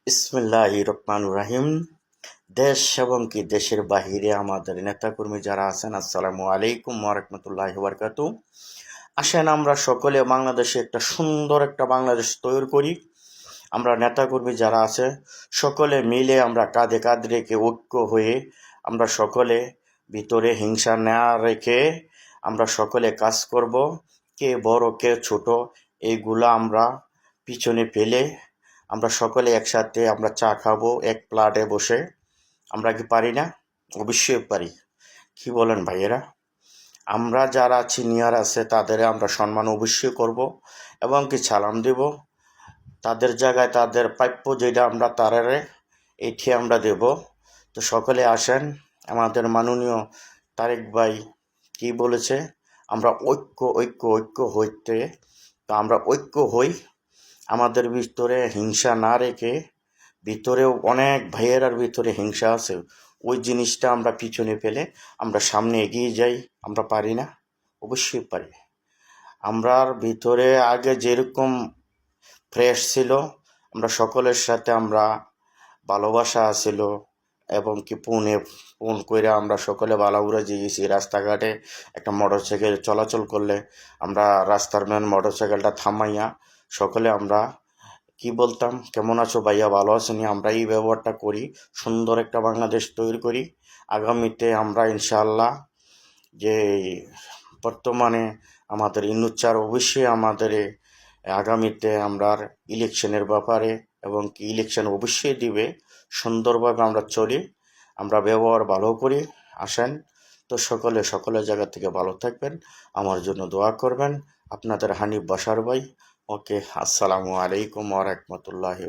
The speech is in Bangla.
বিসমিল্লাহির রহমানির রহিম। দেশ এবং কি দেশের বাহিরে আমাদের নেতাকর্মী যারা আছেন, আসসালামু আলাইকুম ওয়া রাহমাতুল্লাহি ওয়া বারাকাতুহু। আসেন আমরা সকলে বাংলাদেশে একটা সুন্দর একটা বাংলাদেশ তৈরি করি। আমরা নেতাকর্মী যারা আছে সকলে মিলে আমরা কাঁধে কাঁধ রেখে ঐক্য হয়ে আমরা সকলে ভিতরে হিংসা না রেখে আমরা সকলে কাজ করব। কে বড় কে ছোট এইগুলো আমরা পিছনে ফেলে আমরা সকলে একসাথে আমরা চা খাবো এক প্লাটে বসে। আমরা কি পারি না? অবশ্যই পারি। কি বলেন ভাইয়েরা? আমরা যারা সিনিয়র আছে তাদের আমরা সম্মান অবশ্যই করব এবং কি সালাম দেব। তাদের জায়গায় তাদের প্রাপ্য যেটা আমরা তারারে এটি আমরা দেব। তো সকলে আসেন। আমাদের মাননীয় তারেক ভাই কি বলেছে, আমরা ঐক্য ঐক্য ঐক্য হইতে, তো আমরা ঐক্য হই। আমাদের ভিতরে হিংসা না রেখে, ভিতরেও অনেক ভাইয়েরার ভিতরে হিংসা আছে, ওই জিনিসটা আমরা পিছনে ফেলে আমরা সামনে এগিয়ে যাই। আমরা পারি না? অবশ্যই পারি। আমরার ভিতরে আগে যেরকম ফ্রেশ ছিল, আমরা সকলের সাথে আমরা ভালোবাসা ছিল এবং কি ফোন করে আমরা সকলে বালাউড়া গিয়েছি। রাস্তাঘাটে একটা মোটর সাইকেল চলাচল করলে আমরা রাস্তার মেন মোটর সাইকেলটা থামাইয়া সকলে আমরা কি বলতাম, কেমন আছো ভাইয়া, ভালো আছেন? আমরা এই ব্যবহারটা করি, সুন্দর একটা বাংলাদেশ তৈরি করি। আগামীতে আমরা ইনশাআল্লাহ যে বর্তমানে আমাদের ইনুচ্চার অবশ্যই আমাদের আগামীতে আমরা ইলেকশনের ব্যাপারে এবং কি ইলেকশন অবশ্যই দিবে, সুন্দরভাবে আমরা চলি, আমরা ব্যবহার ভালো করি। আসেন তো সকলের জায়গা থেকে ভালো থাকবেন, আমার জন্য দোয়া করবেন। আপনাদের হানিফ বাশার ভাই। ওকে, আসসালামু আলাইকুম ওয়া রাহমাতুল্লাহি।